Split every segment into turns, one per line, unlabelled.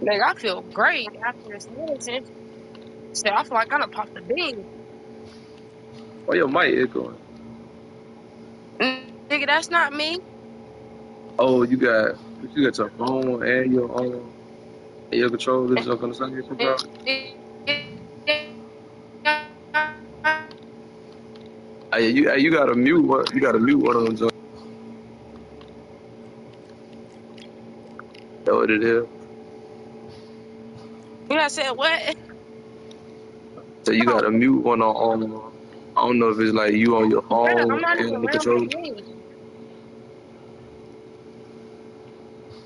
Like, I feel great after this medicine. So I feel like I'm gonna pop the bean.
Why your mic echoing?
Nigga, that's not me.
Oh, you got your phone and your controller just on the same computer. You got to mute what you got to mute one of them. Know what it is?
You know, said what?
So you got
Oh,
to mute one I don't know if it's like you on your
brother, I'm
phone
not even
and the
around my
controller.
thing.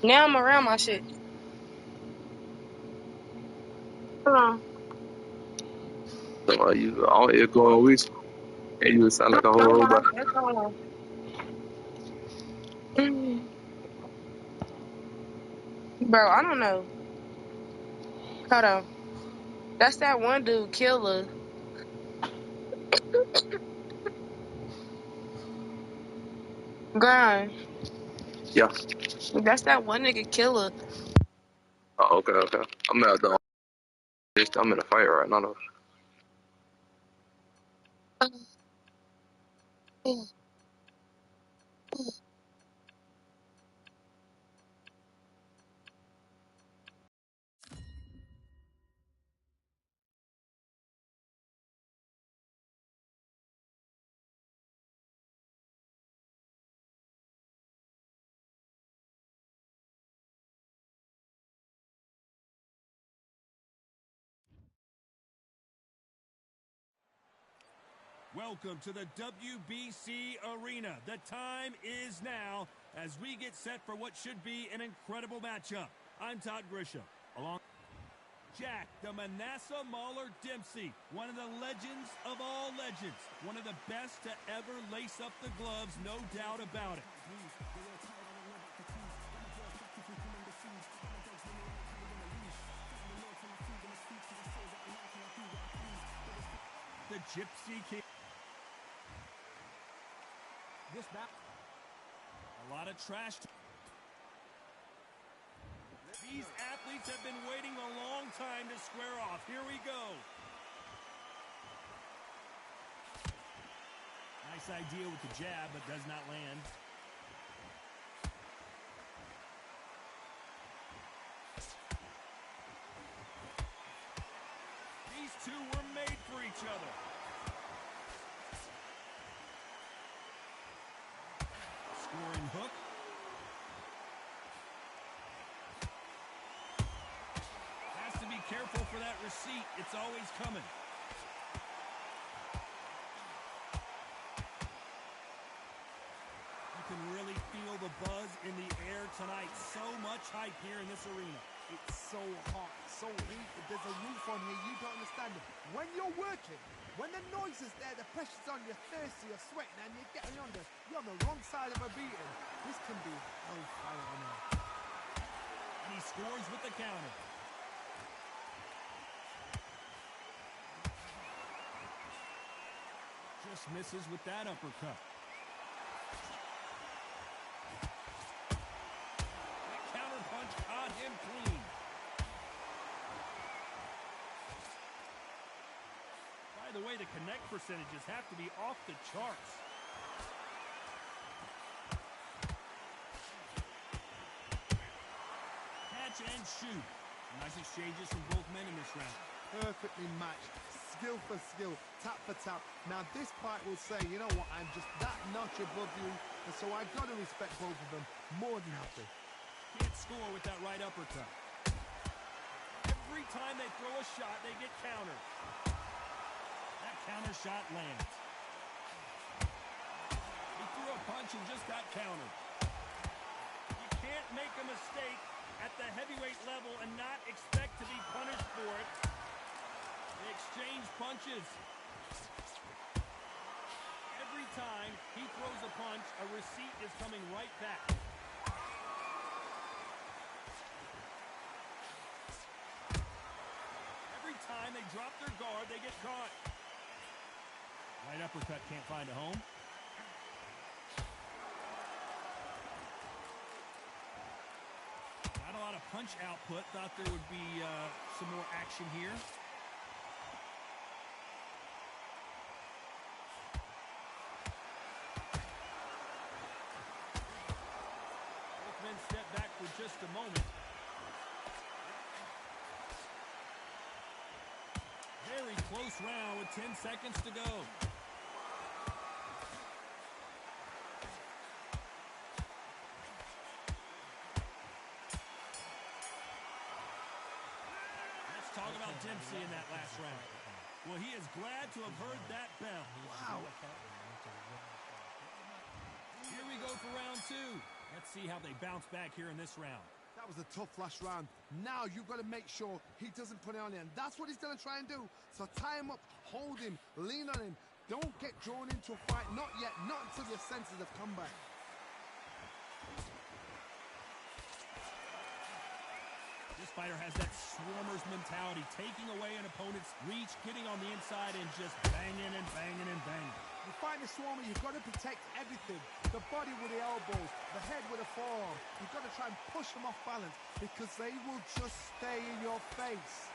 Now I'm around my shit. Hold on.
So you all echoing with you, and you sound like a whole
I'm about
robot.
to hold on. Mm. Bro, I don't know. Hold on. That's that one dude, Killer. Grind.
Yeah.
That's that one nigga, Killer.
Oh, okay, okay. I'm at the. I'm in a fight right now. Though.
Welcome to the WBC Arena. The time is now as we get set for what should be an incredible matchup. I'm Todd Grisham, along Jack, the Manasseh Mauler Dempsey, one of the legends of all legends, one of the best to ever lace up the gloves, no doubt about it. The Gypsy King. This back. A lot of trash. These athletes have been waiting a long time to square off. Here we go. Nice idea with the jab, but does not land. These two were made for each other. Scoring hook. Has to be careful for that receipt. It's always coming. You can really feel the buzz in the air tonight. So much hype here in this arena.
It's so hot, so heat. There's a roof on here. You don't understand it. When you're working, when the noise is there, the pressure's on, you're thirsty, you're sweating, and you're getting under. You're on the wrong side of a beating. This can be hellfire on here.
And he scores with the counter. Just misses with that uppercut. That counter punch caught him clean. By the way, the connect percentages have to be off the charts. Catch and shoot. Nice exchanges from both men in this round.
Perfectly matched, skill for skill, tap for tap. Now this fight will say, you know what, I'm just that notch above you, and so I've got to respect both of them more than happy.
Can't score with that right uppercut. Every time they throw a shot, they get countered. That counter shot lands. He threw a punch and just got countered. You can't make a mistake at the heavyweight level and not expect to be punished for it. They exchange punches. Every time he throws a punch, a receipt is coming right back. Every time they drop their guard, they get caught. Right uppercut can't find a home. Not a lot of punch output. Thought there would be some more action here. Both men step back for just a moment. Very close round with 10 seconds to go. Talk about Dempsey in that last round. Well, he is glad to have heard that bell. Wow. Here we go for round 2. Let's see how they bounce back here in this round.
That was a tough last round. Now you've got to make sure he doesn't put it on him. That's what he's going to try and do. So tie him up, hold him, lean on him. Don't get drawn into a fight. Not yet. Not until your senses have come back.
This fighter has that swarmer's mentality, taking away an opponent's reach, getting on the inside, and just banging and banging and banging.
You fight the swarmer, you've got to protect everything. The body with the elbows, the head with the forearm. You've got to try and push them off balance because they will just stay in your face.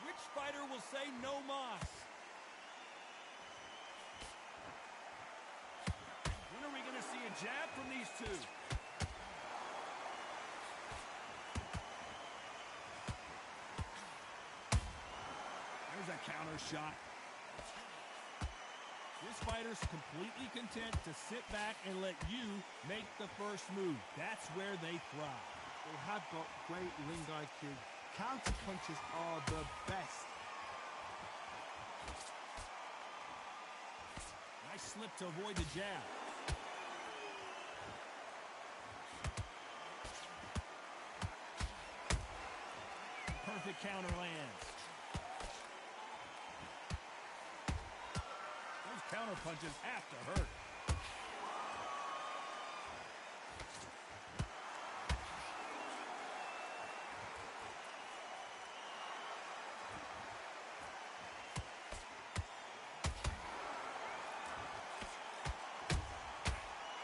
Which fighter will say no mas? When are we going to see a jab from these two? There's a counter shot. This fighter's completely content to sit back and let you make the first move. That's where they thrive.
They have got great ring IQ. Counter punches are the best.
Nice slip to avoid the jab. Perfect counter lands. Those counter punches have to hurt.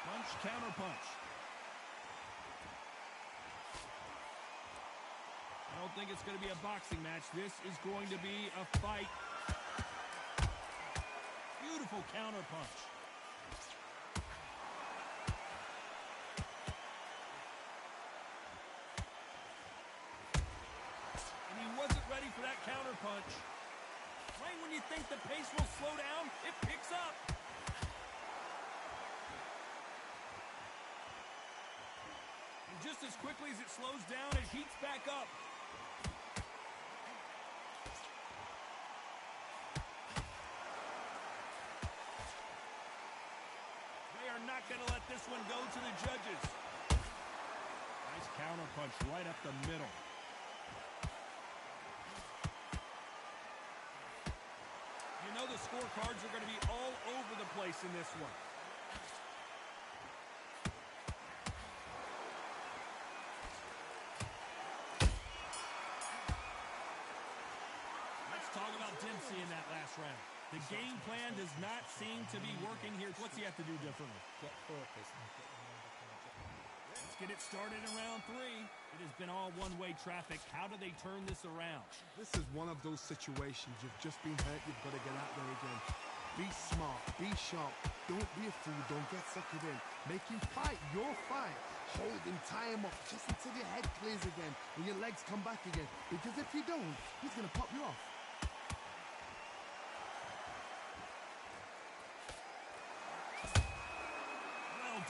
Punch, counter punch. I don't think it's going to be a boxing match. This is going to be a fight. Beautiful counter punch. And he wasn't ready for that counter punch. Right when you think the pace will slow down, it picks up. And just as quickly as it slows down, it heats back up. Not going to let this one go to the judges. Nice counter punch right up the middle. You know the scorecards are going to be all over the place in this one. Let's talk about Dempsey in that last round. The game plan does not seem to be working here. What's he have to do differently? Let's get it started in round 3. It has been all one-way traffic. How do they turn this around?
This is one of those situations. You've just been hurt. You've got to get out there again. Be smart. Be sharp. Don't be a fool. Don't get suckered in. Make him fight your fight. Hold him. Tie him up just until your head clears again and your legs come back again. Because if you don't, he's going to pop you off.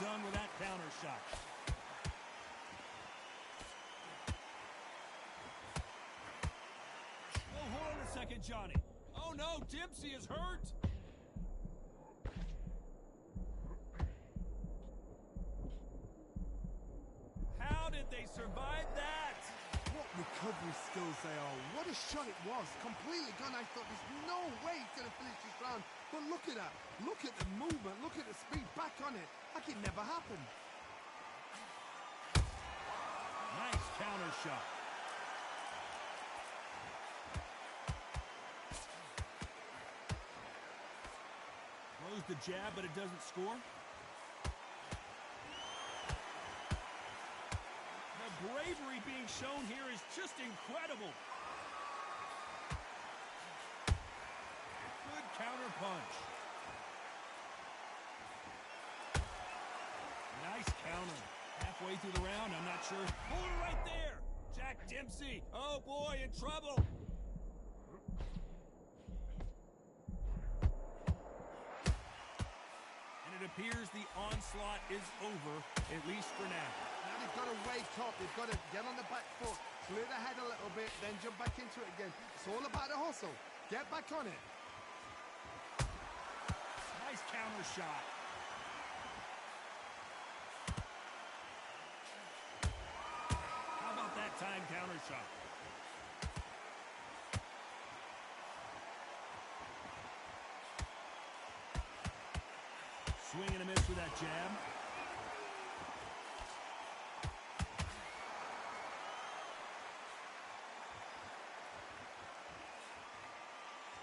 Done with that counter shot. Oh, hold on a second, Johnny. Oh no, Dempsey is hurt. How did they survive that?
What recovery skills they are. What a shot it was. Completely gone. I thought there's no way he's going to finish this round. But look at that. Look at the movement. Look at the speed. Back on it. Like it never happened.
Nice counter shot. with the jab, but it doesn't score. The bravery being shown here is just incredible. Good counter punch. Nice counter. Halfway through the round, I'm not sure. Hold it right there. Jack Dempsey. Oh, boy, in trouble. And it appears the onslaught is over, at least for now.
Now they've got to wake up. They've got to get on the back foot, clear the head a little bit, then jump back into it again. It's all about the hustle. Get back on it.
Nice counter shot. How about that time counter shot? Swing and a miss with that jab.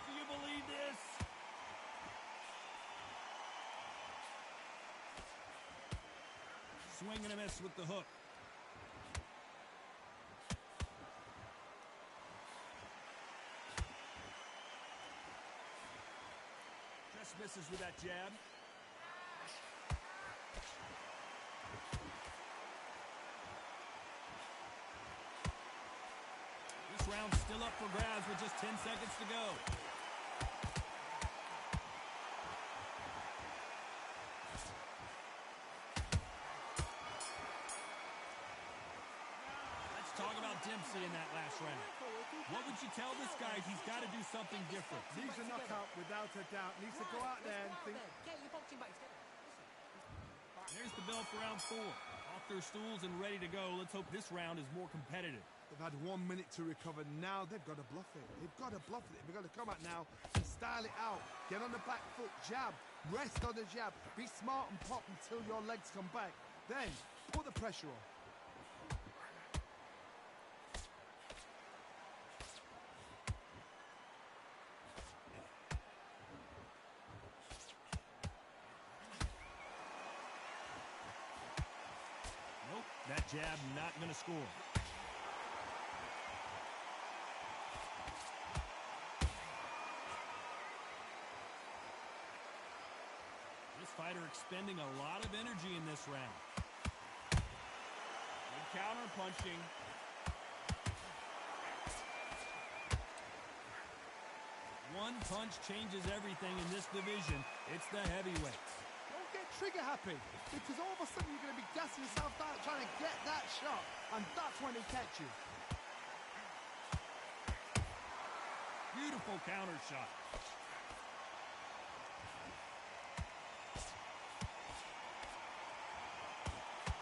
Do you believe this? Swing and a miss with the hook. Just misses with that jab. This round's still up for grabs with just 10 seconds to go. Let's talk about Dempsey in that last round. What would you tell this guy if he's got to do something different?
Needs a knockout without a doubt. Needs to go out there and think.
There's the bell for round 4. Off their stools and ready to go. Let's hope this round is more competitive.
They've had 1 minute to recover. Now they've got to bluff it. They've got to bluff it. They've got to come out now and style it out. Get on the back foot, jab, rest on the jab. Be smart and pop until your legs come back. Then put the pressure on.
Nope, that jab not going to score. This fighter expending a lot of energy in this round. Good counter punching. One punch changes everything in this division. It's the heavyweights.
Don't get trigger happy, because all of a sudden you're going to be gassing yourself out trying to get that shot, and that's when they catch you.
Beautiful counter shot.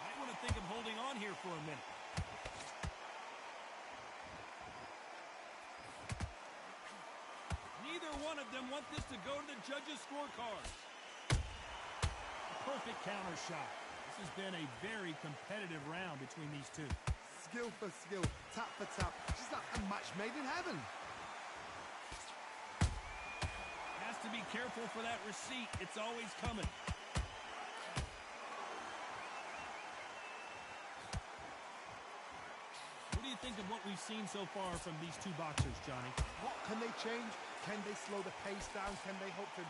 Might want to think of holding on here for a minute. Neither one of them want this to go to the judges' scorecards. Perfect counter shot. This has been a very competitive round between these two.
Skill for skill, tap for tap. Just like a match made in heaven.
Has to be careful for that receipt. It's always coming. What do you think of what we've seen so far from these two boxers, Johnny?
What can they change? Can they slow the pace down? Can they hope to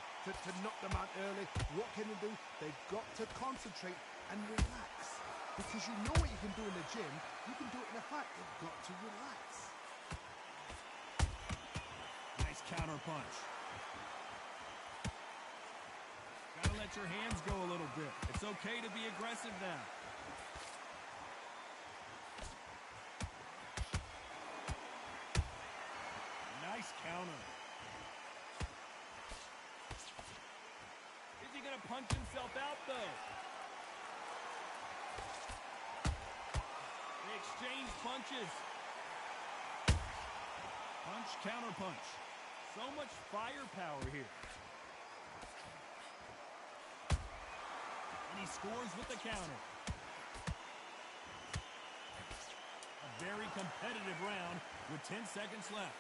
knock them out early? What can they do? They've got to concentrate and relax. Because you know what you can do in the gym, you can do it in a fight. You've got to relax.
Nice counter punch. Gotta let your hands go a little bit. It's okay to be aggressive now. Nice counter. Is he gonna punch himself out, though? They exchange punches. Punch, counter punch. So much firepower here. And he scores with the counter. A very competitive round with 10 seconds left.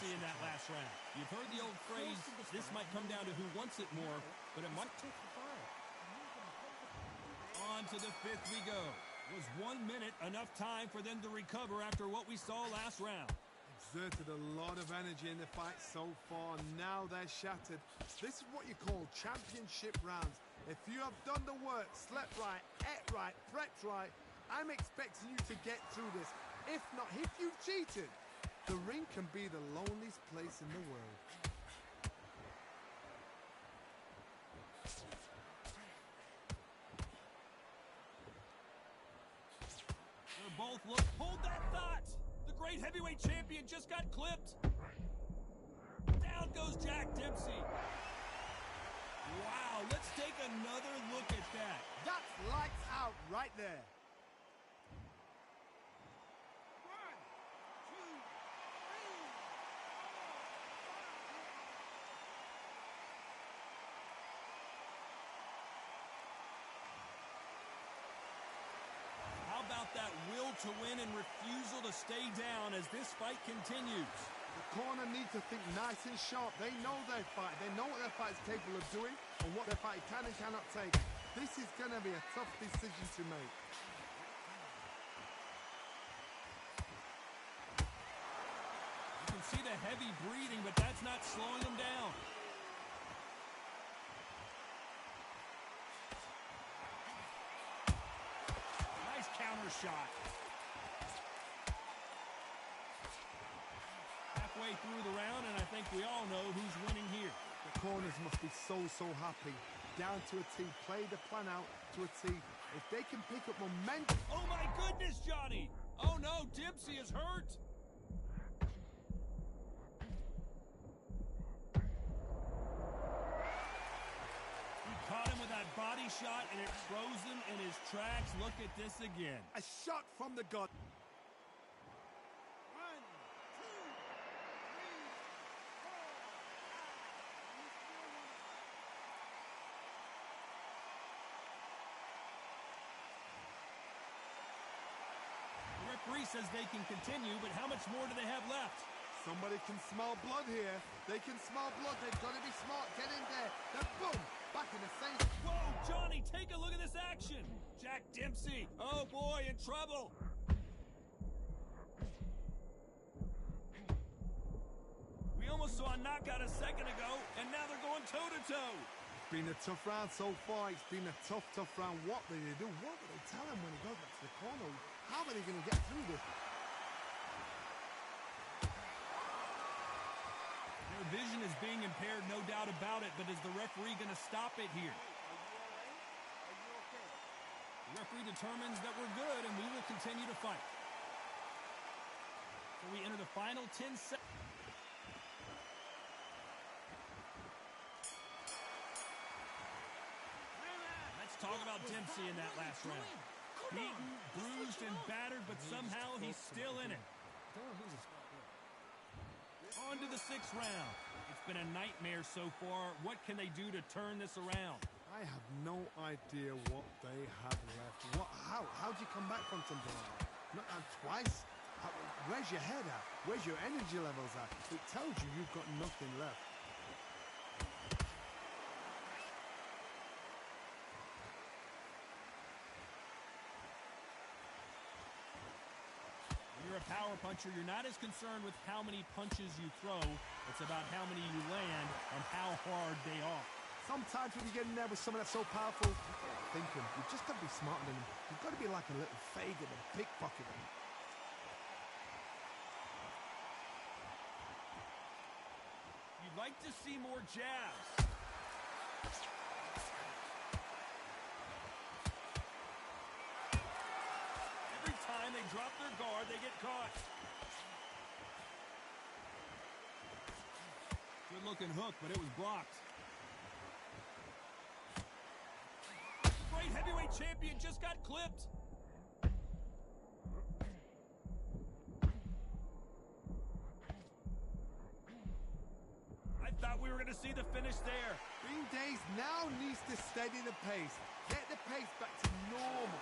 Dempsey in that last round. You've heard the old phrase, this might come down to who wants it more, but it might... On to the fifth we go. Was 1 minute enough time for them to recover after what we saw last round?
Exerted a lot of energy in the fight so far. Now they're shattered. This is what you call championship rounds. If you have done the work, slept right, ate right, prepped right, I'm expecting you to get through this. If not, if you've cheated, the ring can be the loneliest place in the world.
They're both look. Hold that thought! The great heavyweight champion just got clipped. Down goes Jack Dempsey. Wow, let's take another look at that.
That's lights out right there.
How about that will to win and refusal to stay down as this fight continues?
The corner needs to think nice and sharp. They know their fight. They know what their fight is capable of doing and what their fight can and cannot take. This is going to be a tough decision to make.
You can see the heavy breathing, but that's not slowing them down. Nice counter shot. Halfway through the round, and I think we all know who's winning here.
The corners must be so happy. Down to a T. Play the plan out to a T. If they can pick up momentum...
Oh my goodness, Johnny! Oh no, Dempsey is hurt! He caught him with that body shot, and it froze him in his tracks. Look at this again.
A shot from the gut.
The referee says they can continue, but how much more do they have left?
Somebody can smell blood here. They can smell blood. They've got to be smart. Get in there. Then boom! Back in the same...
Whoa, Johnny, take a look at this action. Jack Dempsey, oh boy, in trouble. We almost saw a knockout a second ago, and now they're going toe-to-toe.
It's been a tough round so far. It's been a tough round. What do they do? What do they tell him when he goes back to the corner? How are they going to get through this?
Their vision is being impaired, no doubt about it, but is the referee going to stop it here? The referee determines that we're good, and we will continue to fight. So we enter the final 10 seconds. Let's talk about Dempsey in that last round. Beaten, bruised, and battered, but somehow he's still in it. On to the sixth round. It's been a nightmare so far. What can they do to turn this around?
I have no idea what they have left. How'd you come back from something like that? Not twice? Where's your head at? Where's your energy levels at? It tells you you've got nothing left.
You're a power puncher. You're not as concerned with how many punches you throw. It's about how many you land and how hard they are.
Sometimes when you get in there with someone that's so powerful, you've got to think him. You've just got to be smarter than him. You've got to be like a little faggot and pickpocket him.
You'd like to see more jabs. Every time they drop their guard, they get caught. Good looking hook, but it was blocked. Great heavyweight champion just got clipped. I thought we were going to see the finish there.
Bean Days now needs to steady the pace. Get the pace back to normal.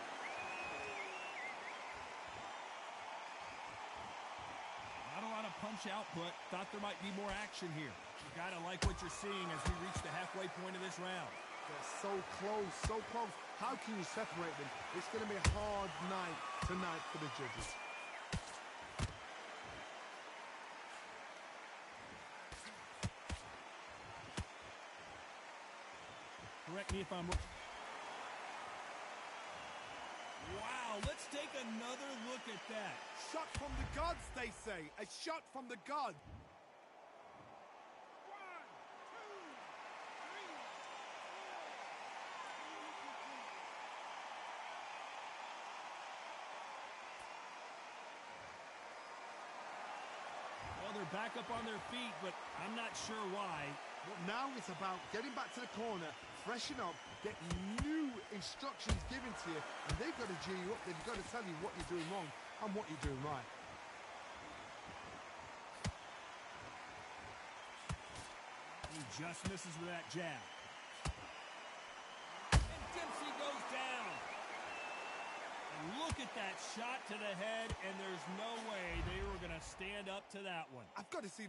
Not a lot of punch output. Thought there might be more action here. You gotta like what you're seeing as we reach the halfway point of this round.
They're so close, so close. How can you separate them? It's going to be a hard night tonight for the judges.
Correct me if I'm wrong. Wow, let's take another look at that.
Shot from the gods, they say. A shot from the gods.
Well, they're back up on their feet, but I'm not sure why.
But now it's about getting back to the corner, freshen up, get new instructions given to you, and they've got to G you up. They've got to tell you what you're doing wrong and what you're doing right.
He just misses with that jab. And Dempsey goes down. And look at that shot to the head, and there's no way they were going to stand up to that one.
I've got to see.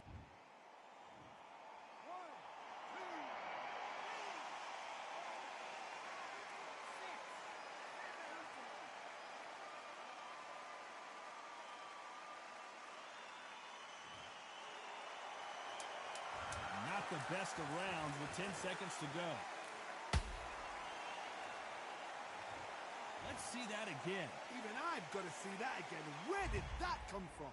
Not the best of rounds with 10 seconds to go. Let's see that again.
Even I've got to see that again. Where did that come from?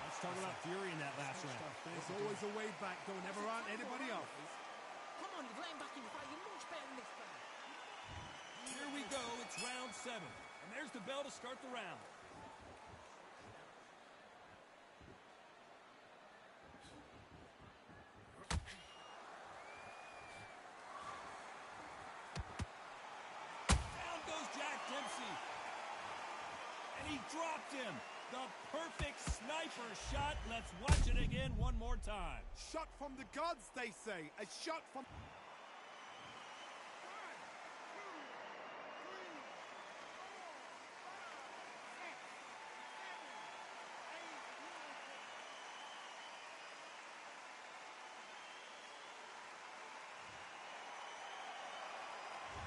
Let's talk about fury in that last round.
There's always a way back. Don't ever run anybody else.
Come on, you've let him back in the fight. You're much better than this guy.
Here we go. It's round 7. And there's the bell to start the round. Down goes Jack Dempsey. And he dropped him. The perfect sniper shot. Let's watch it again one more time.
Shot from the gods, they say. A shot from...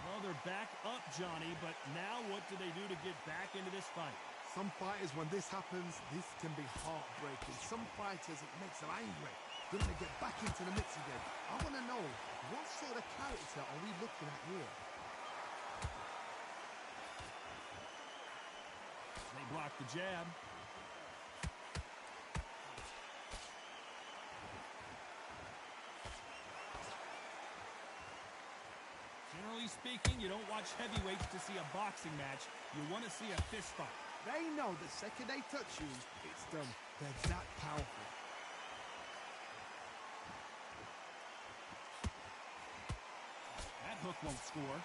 Well, they're back up, Johnny, but now what do they do to get back into this fight?
Some fighters, when this happens, this can be heartbreaking. Some fighters, it makes them angry. Then they get back into the mix again. I want to know, what sort of character are we looking at here?
They block the jab. Generally speaking, you don't watch heavyweights to see a boxing match. You want to see a fist fight.
They know the second they touch you, it's done. They're that powerful.
That hook won't score.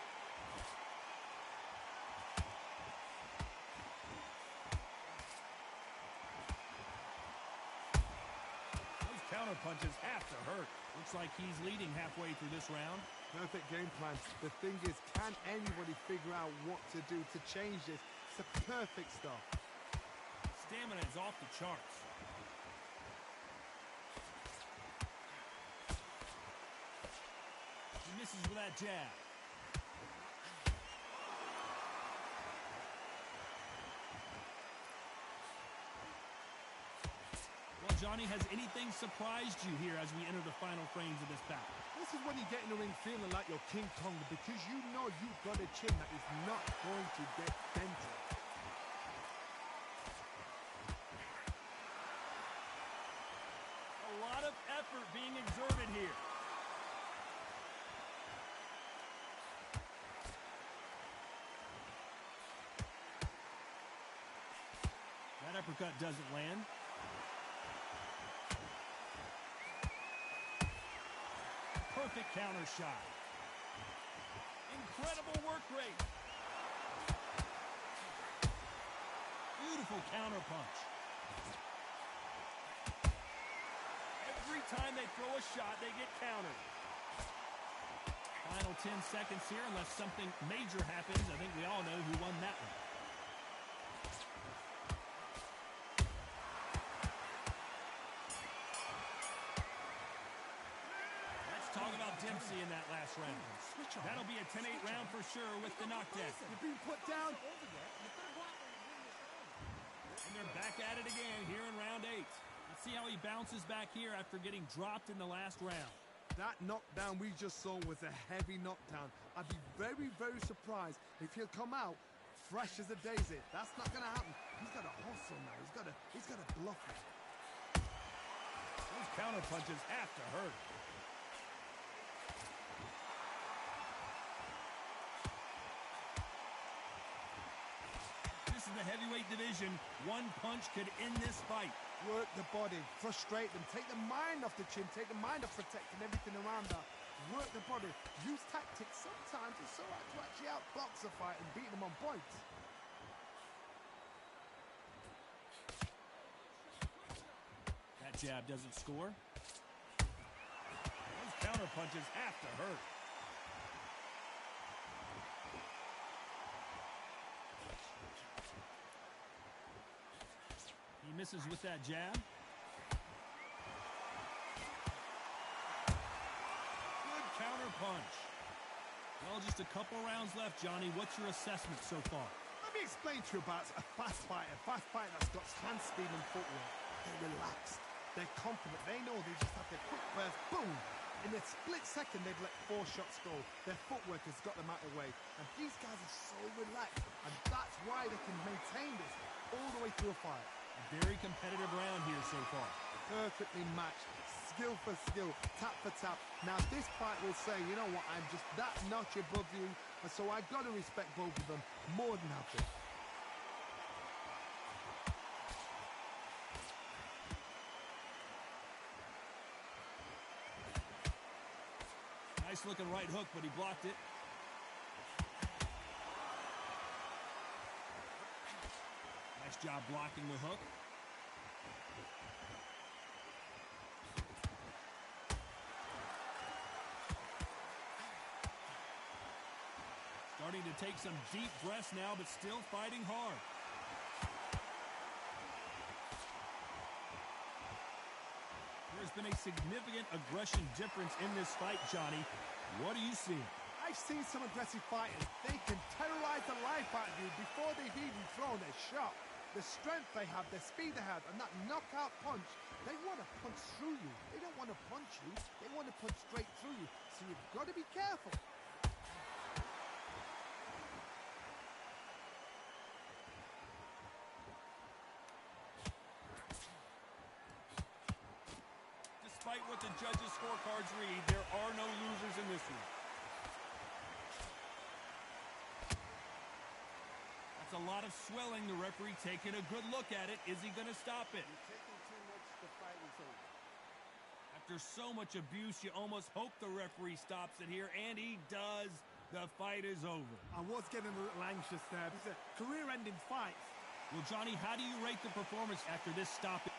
Those counter punches have to hurt. Looks like he's leading halfway through this round.
Perfect game plan. The thing is, can anybody figure out what to do to change this? It's the perfect stuff.
Stamina is off the charts. He misses with that jab. Well, Johnny, has anything surprised you here as we enter the final frames of this battle?
This is when you get in the ring feeling like you're King Kong, because you know you've got a chin that is not going to get dented.
A lot of effort being exerted here. That uppercut doesn't land. Perfect counter shot. Incredible work rate. Beautiful counter punch. every time they throw a shot, they get countered. Final 10 seconds here, unless something major happens. I think we all know who won that one. Let's talk about Dempsey in that last round. That'll be a 10-8 round for sure with the knockdown.
You're being put down.
And they're back at it again here in round 8. Let's see how he bounces back here after getting dropped in the last round.
That knockdown we just saw was a heavy knockdown. I'd be very, very surprised if he'll come out fresh as a daisy. That's not going to happen. He's got to hustle now. He's got to bluff it.
Those counter punches have to hurt. This is the heavyweight division. One punch could end this fight.
Work the body, frustrate them, take the mind off the chin, take the mind off protecting everything around that. Work the body, use tactics. Sometimes it's all right to actually outbox a fight and beat them on points.
That jab doesn't score. Those counter punches have to hurt. He misses with that jab. Good counter punch. Well, just a couple rounds left, Johnny. What's your assessment so far?
Let me explain to you about a fast fighter that's got hand speed and footwork. They're relaxed. They're confident. They know they just have their quick burst. Boom! In a split second, they've let 4 shots go. Their footwork has got them out of the way. And these guys are so relaxed. And that's why they can maintain this all the way through a fight.
A very competitive round here so far.
Perfectly matched. Skill for skill. Tap for tap. Now, this fight will say, you know what, I'm just that notch above you. And so I've got to respect both of them more than happy.
Nice looking right hook, but he blocked it. Nice job blocking the hook. Starting to take some deep breaths now, but still fighting hard. There's been a significant aggression difference in this fight, Johnny. What are you seeing?
I've seen some aggressive fighters. They can terrorize the life out of you before they've even thrown a shot. The strength they have, the speed they have, and that knockout punch, they want to punch through you. They don't want to punch you. They want to punch straight through you. So you've got to be careful.
Despite what the judges' scorecards read, there are no losers in this one. That's a lot of swelling. The referee taking a good look at it. Is he going to stop it?
You're taking too much. The fight is over.
After so much abuse, you almost hope the referee stops it here, and he does. The fight is over.
I was getting a little anxious there. It's a career-ending fight.
Well, Johnny, how do you rate the performance after this stoppage?